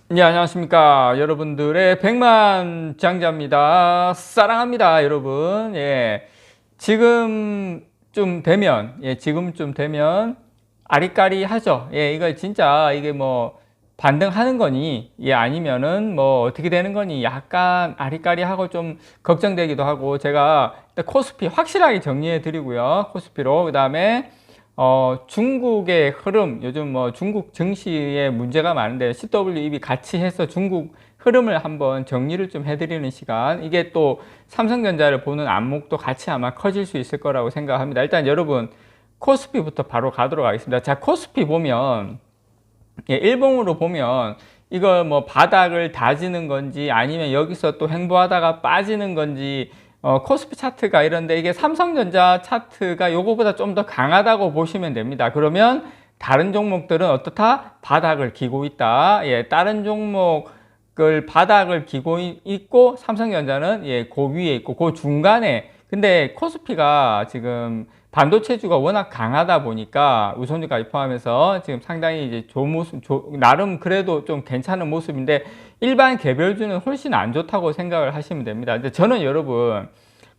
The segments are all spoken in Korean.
네, 안녕하십니까. 여러분들의 백만장자입니다. 사랑합니다, 여러분. 예. 지금 좀 되면, 아리까리 하죠. 예, 이거 진짜, 이게 뭐, 반등하는 거니, 예, 아니면은 뭐, 어떻게 되는 거니, 약간 아리까리 하고 좀 걱정되기도 하고, 제가 일단 코스피 확실하게 정리해 드리고요. 코스피로. 그 다음에, 중국의 흐름, 요즘 뭐 중국 증시에 문제가 많은데 CWEB 같이 해서 중국 흐름을 한번 정리를 좀 해드리는 시간. 이게 또 삼성전자를 보는 안목도 같이 아마 커질 수 있을 거라고 생각합니다. 일단 여러분, 코스피부터 바로 가도록 하겠습니다. 자, 코스피 보면, 예, 일봉으로 보면, 이거 뭐 바닥을 다지는 건지 아니면 여기서 또 횡보하다가 빠지는 건지 코스피 차트가 이런데 이게 삼성전자 차트가 요거보다 좀 더 강하다고 보시면 됩니다. 그러면 다른 종목들은 어떻다? 바닥을 기고 있다. 예, 다른 종목을 바닥을 기고 있고 삼성전자는 예, 그 위에 있고 그 중간에 근데 코스피가 지금 반도체주가 워낙 강하다 보니까 우선주까지 포함해서 지금 상당히 이제 나름 그래도 좀 괜찮은 모습인데 일반 개별주는 훨씬 안 좋다고 생각을 하시면 됩니다. 근데 저는 여러분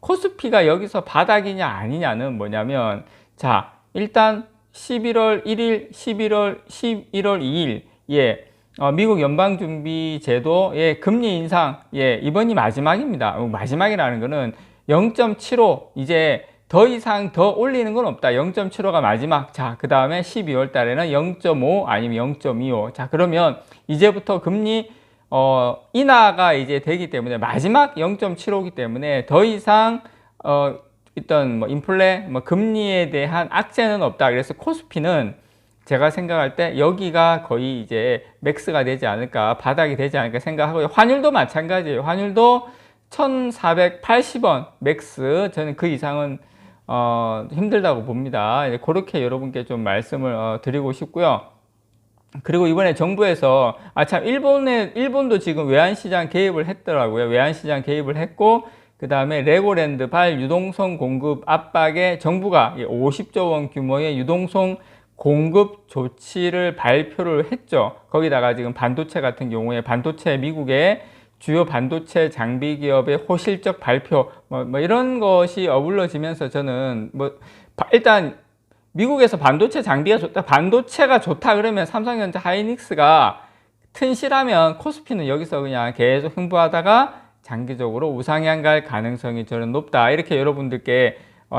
코스피가 여기서 바닥이냐 아니냐는 뭐냐면 자 일단 11월 1일, 11월 2일 예 미국 연방준비제도 예 금리 인상 예 이번이 마지막입니다. 마지막이라는 거는 0.75 이제 더 이상 더 올리는 건 없다. 0.75가 마지막. 자, 그 다음에 12월 달에는 0.5 아니면 0.25. 자, 그러면 이제부터 금리 인하가 이제 되기 때문에 마지막 0.75이기 때문에 더 이상 일단 뭐 인플레 뭐 금리에 대한 악재는 없다. 그래서 코스피는 제가 생각할 때 여기가 거의 이제 맥스가 되지 않을까, 바닥이 되지 않을까 생각하고요. 환율도 마찬가지예요. 환율도 1480원 맥스. 저는 그 이상은 힘들다고 봅니다. 그렇게 여러분께 좀 말씀을 드리고 싶고요. 그리고 이번에 정부에서 참 일본도 지금 외환시장 개입을 했더라고요. 외환시장 개입을 했고 그 다음에 레고랜드 발 유동성 공급 압박에 정부가 50조 원 규모의 유동성 공급 조치를 발표를 했죠. 거기다가 지금 반도체 같은 경우에 반도체 미국의 주요 반도체 장비 기업의 호실적 발표 뭐 이런 것이 어우러지면서 저는 일단 미국에서 반도체 장비가 좋다, 반도체가 좋다 그러면 삼성전자, 하이닉스가 튼실하면 코스피는 여기서 그냥 계속 흥부하다가 장기적으로 우상향 갈 가능성이 저는 높다. 이렇게 여러분들께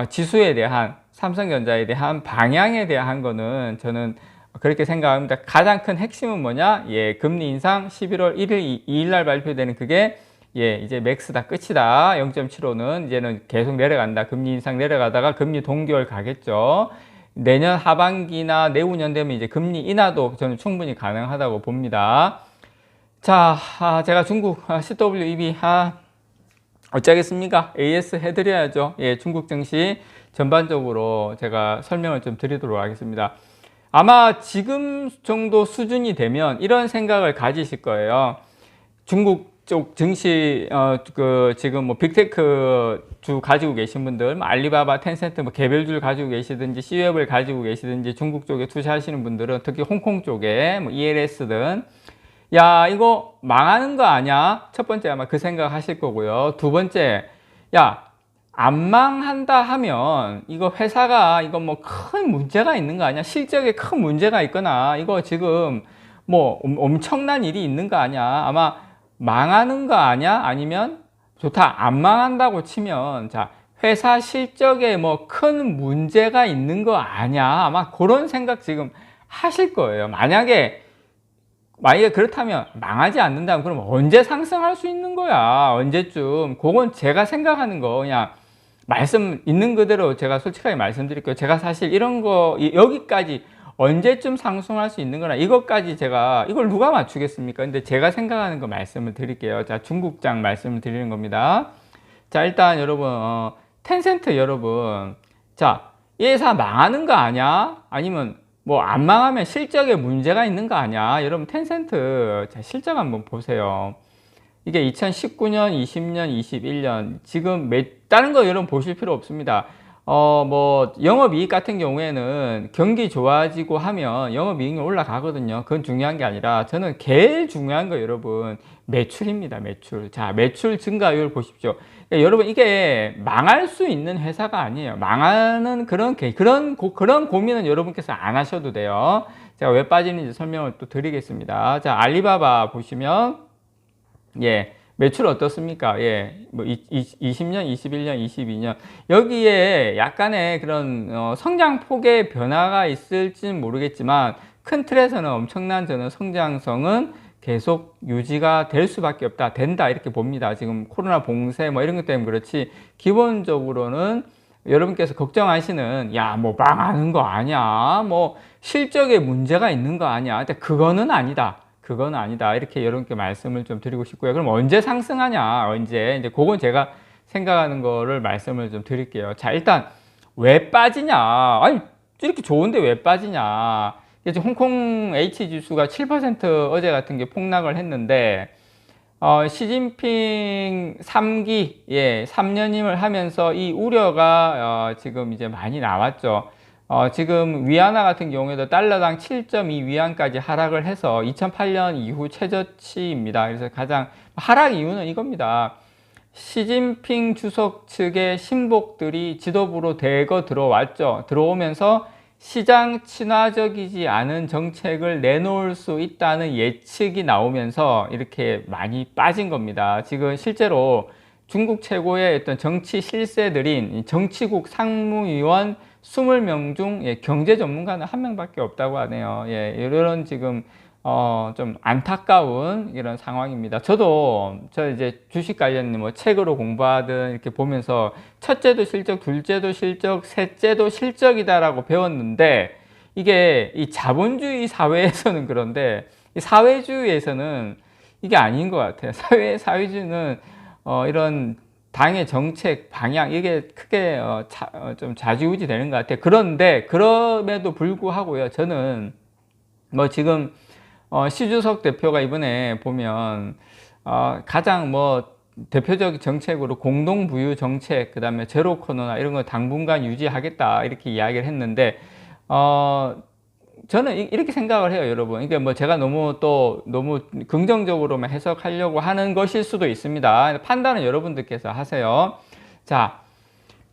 지수에 대한 삼성전자에 대한 방향에 대한 거는 저는 그렇게 생각합니다. 가장 큰 핵심은 뭐냐? 예, 금리 인상 11월 1일, 2일 날 발표되는 그게 예, 이제 맥스다, 끝이다. 0.75는 이제는 계속 내려간다. 금리 인상 내려가다가 금리 동결 가겠죠. 내년 하반기나 내후년 되면 이제 금리 인하도 저는 충분히 가능하다고 봅니다. 자, 제가 중국 CWEB 어쩌겠습니까? AS 해드려야죠. 예, 중국 증시 전반적으로 제가 설명을 좀 드리도록 하겠습니다. 아마 지금 정도 수준이 되면 이런 생각을 가지실 거예요. 중국 쪽 증시 지금 뭐 빅테크 주 가지고 계신 분들, 뭐 알리바바, 텐센트 뭐 개별주를 가지고 계시든지 C웹을 가지고 계시든지 중국 쪽에 투자하시는 분들은 특히 홍콩 쪽에 뭐 ELS든 야 이거 망하는 거 아니야? 첫 번째 아마 그 생각 하실 거고요. 두 번째 야 안 망한다 하면 이거 회사가 이거 뭐 큰 문제가 있는 거 아니야? 실적에 큰 문제가 있거나 이거 지금 뭐 엄청난 일이 있는 거 아니야? 아마 망하는 거 아니야? 아니면 좋다 안 망한다고 치면 자 회사 실적에 뭐 큰 문제가 있는 거 아니야? 아마 그런 생각 지금 하실 거예요. 만약에 그렇다면 망하지 않는다면 그럼 언제 상승할 수 있는 거야? 언제쯤? 그건 제가 생각하는 거 그냥 말씀 있는 그대로 제가 솔직하게 말씀드릴게요. 제가 사실 이런 거 여기까지 언제쯤 상승할 수 있는 거나 이것까지 제가 이걸 누가 맞추겠습니까? 근데 제가 생각하는 거 말씀을 드릴게요. 자, 중국장 말씀을 드리는 겁니다. 자, 일단 여러분 텐센트 여러분 자, 이 회사 망하는 거 아니야? 아니면 뭐 안 망하면 실적에 문제가 있는 거 아니야? 여러분 텐센트 자, 실적 한번 보세요. 이게 2019년, 20년, 21년 지금 다른 거 여러분 보실 필요 없습니다. 뭐 영업이익 같은 경우에는 경기 좋아지고 하면 영업이익이 올라가거든요. 그건 중요한 게 아니라 저는 제일 중요한 거 여러분 매출입니다. 매출. 자, 매출 증가율 보십시오. 그러니까 여러분 이게 망할 수 있는 회사가 아니에요. 망하는 그런 고민은 여러분께서 안 하셔도 돼요. 제가 왜 빠지는지 설명을 또 드리겠습니다. 자, 알리바바 보시면 예. 매출 어떻습니까? 예, 뭐 20년, 21년, 22년 여기에 약간의 그런 성장폭의 변화가 있을지는 모르겠지만 큰 틀에서는 엄청난 저는 성장성은 계속 유지가 될 수밖에 없다, 된다 이렇게 봅니다. 지금 코로나 봉쇄 뭐 이런 것 때문에 그렇지 기본적으로는 여러분께서 걱정하시는 야, 뭐 망하는 거 아니야, 뭐 실적에 문제가 있는 거 아니야, 근데 그거는 아니다. 그건 아니다. 이렇게 여러분께 말씀을 좀 드리고 싶고요. 그럼 언제 상승하냐? 언제? 이제 그건 제가 생각하는 거를 말씀을 좀 드릴게요. 자, 일단 왜 빠지냐? 아니, 이렇게 좋은데 왜 빠지냐? 이제 홍콩 H 지수가 7% 어제 같은 게 폭락을 했는데 시진핑 3기, 예, 3년임을 하면서 이 우려가 지금 이제 많이 나왔죠. 지금 위안화 같은 경우에도 달러당 7.2위안까지 하락을 해서 2008년 이후 최저치입니다. 그래서 가장 하락 이유는 이겁니다. 시진핑 주석 측의 신복들이 지도부로 대거 들어왔죠. 들어오면서 시장 친화적이지 않은 정책을 내놓을 수 있다는 예측이 나오면서 이렇게 많이 빠진 겁니다. 지금 실제로 중국 최고의 어떤 정치 실세들인 정치국 상무위원 20명 중 경제 전문가는 한 명밖에 없다고 하네요. 예, 이런 지금 좀 안타까운 이런 상황입니다. 저 이제 주식 관련 뭐 책으로 공부하든 이렇게 보면서 첫째도 실적, 둘째도 실적, 셋째도 실적이다라고 배웠는데 이게 이 자본주의 사회에서는 그런데 이 사회주의에서는 이게 아닌 것 같아요. 사회주의는 이런 당의 정책 방향 이게 크게 좀 좌지우지 되는 것 같아요. 그런데 그럼에도 불구하고요, 저는 뭐 지금 시주석 대표가 이번에 보면 가장 뭐 대표적 정책으로 공동부유 정책, 그 다음에 제로 코로나 이런 거 당분간 유지하겠다 이렇게 이야기를 했는데 저는 이렇게 생각을 해요, 여러분. 이게 뭐 제가 너무 긍정적으로만 해석하려고 하는 것일 수도 있습니다. 판단은 여러분들께서 하세요. 자,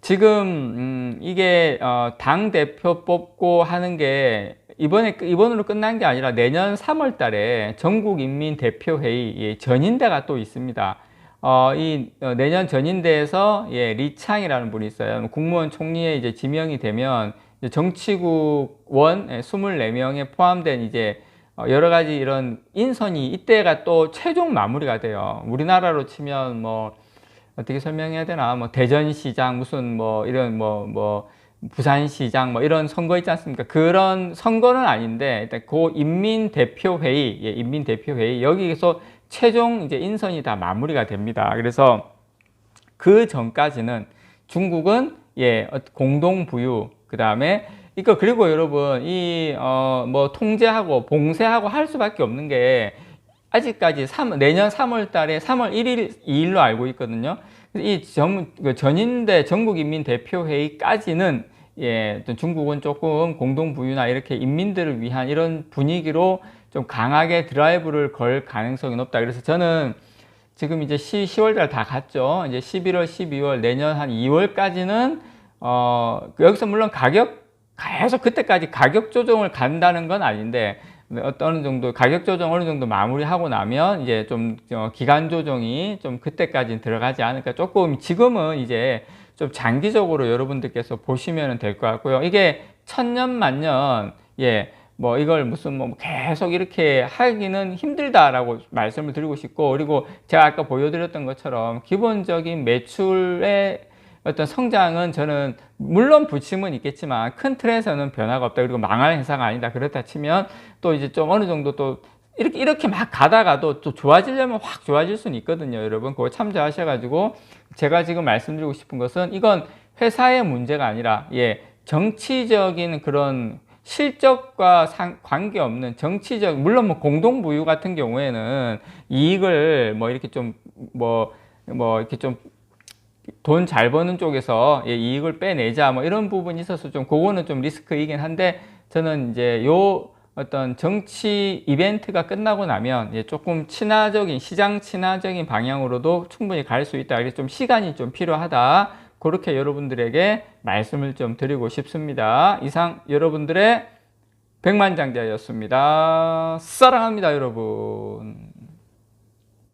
지금 이게 당 대표 뽑고 하는 게 이번으로 끝난 게 아니라 내년 3월 달에 전국인민대표회의 전인대가 또 있습니다. 내년 전인대에서 리창이라는 분이 있어요. 국무원 총리에 이제 지명이 되면 정치국원 24명에 포함된 이제 여러 가지 이런 인선이 이때가 또 최종 마무리가 돼요. 우리나라로 치면 뭐 어떻게 설명해야 되나, 뭐 대전시장 무슨 뭐 이런 뭐 부산시장 뭐 이런 선거 있지 않습니까? 그런 선거는 아닌데 일단 그 인민대표회의, 인민대표회의 여기서 최종 이제 인선이 다 마무리가 됩니다. 그래서 그 전까지는 중국은 공동부유, 그 다음에 그리고 여러분 뭐 통제하고 봉쇄하고 할 수밖에 없는 게 아직까지 내년 3월 달에 3월 1일, 2일로 알고 있거든요. 이 전인대 전국인민대표회의까지는 중국은 조금 공동부유나 이렇게 인민들을 위한 이런 분위기로 좀 강하게 드라이브를 걸 가능성이 높다. 그래서 저는 지금 이제 10월 달 다 갔죠. 이제 11월, 12월, 내년 한 2월까지는 여기서 물론 계속 그때까지 가격 조정을 간다는 건 아닌데 어느 정도 가격 조정 어느 정도 마무리하고 나면 이제 좀 기간 조정이 좀 그때까지는 들어가지 않을까. 조금 지금은 이제 좀 장기적으로 여러분들께서 보시면 될 것 같고요. 이게 천년만년 뭐 이걸 무슨 뭐 계속 이렇게 하기는 힘들다라고 말씀을 드리고 싶고, 그리고 제가 아까 보여드렸던 것처럼 기본적인 매출의 어떤 성장은 저는 물론 부침은 있겠지만 큰 틀에서는 변화가 없다. 그리고 망할 회사가 아니다. 그렇다 치면 또 이제 좀 어느 정도 또 이렇게 막 가다가도 또 좋아지려면 확 좋아질 수는 있거든요. 여러분 그거 참조하셔가지고, 제가 지금 말씀드리고 싶은 것은 이건 회사의 문제가 아니라 정치적인 그런 실적과 관계없는 정치적, 물론 뭐 공동부유 같은 경우에는 이익을 뭐 이렇게 좀 이렇게 좀 돈 잘 버는 쪽에서 예, 이익을 빼내자 뭐 이런 부분이 있어서 좀 그거는 좀 리스크이긴 한데 저는 이제 요 어떤 정치 이벤트가 끝나고 나면 예, 조금 친화적인 시장 친화적인 방향으로도 충분히 갈 수 있다. 그래서 좀 시간이 좀 필요하다. 그렇게 여러분들에게 말씀을 좀 드리고 싶습니다. 이상 여러분들의 백만장자였습니다. 사랑합니다, 여러분.